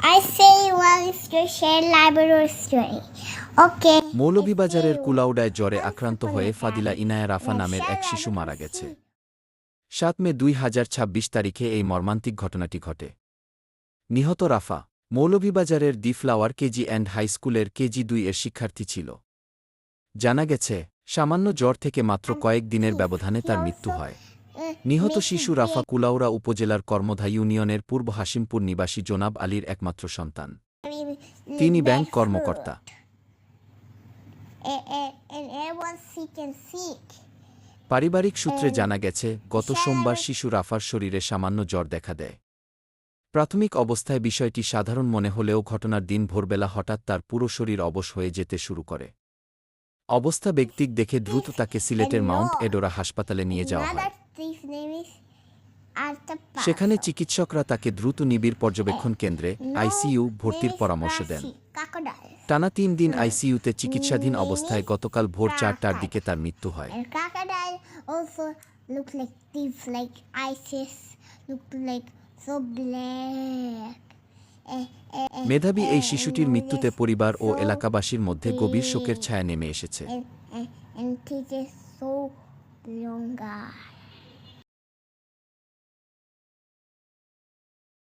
I say one story, share library story. Okay. মৌলভীবাজারের কুলাউড়ায় জ্বরে আক্রান্ত হয়ে ফাদিলা ইনায়া রাফা নামের এক শিশু মারা গেছে। ৭ মে ২০২৬ তারিখে এই মর্মান্তিক ঘটনাটি ঘটে। নিহত রাফা মৌলভীবাজারের দি ফ্লাওয়ার কেজি অ্যান্ড হাই স্কুলের কেজি ২ এর শিক্ষার্থী ছিল। জানা গেছে, সামান্য জ্বর থেকে মাত্র কয়েক দিনের ব্যবধানে তার মৃত্যু হয়। নিহত শিশু রাফা কুলাউড়া উপজেলার কর্মধা ইউনিয়নের পূর্ব হাসিমপুর নিবাসী জোনাব আলীর একমাত্র সন্তান। তিনি ব্যাংক কর্মকর্তা। পারিবারিক সূত্রে জানা গেছে, গত সোমবার শিশু রাফার শরীরে সামান্য জ্বর দেখা দেয়। প্রাথমিক অবস্থায় বিষয়টি সাধারণ মনে হলেও ঘটনার দিন ভোরবেলা হঠাৎ তার পুরো শরীর অবশ হয়ে যেতে শুরু করে। অবস্থা বেগতিক দেখে দ্রুত তাকে সিলেটের মাউন্ট এডোরা হাসপাতালে নিয়ে যাওয়া হয়। সেখানে চিকিৎসকরা তাকে দ্রুত নিবিড় পর্যবেক্ষণ কেন্দ্রে আইসিইউ ভর্তির পরামর্শ দেন। টানা ৩ দিন আইসিইউতে চিকিৎসাধীন অবস্থায় গতকাল ভোর ৪টার দিকে তার মৃত্যু হয়। মেধাবী এই শিশুটির মৃত্যুতে পরিবার ও এলাকাবাসীর মধ্যে গভীর শোকের ছায়া নেমে এসেছে।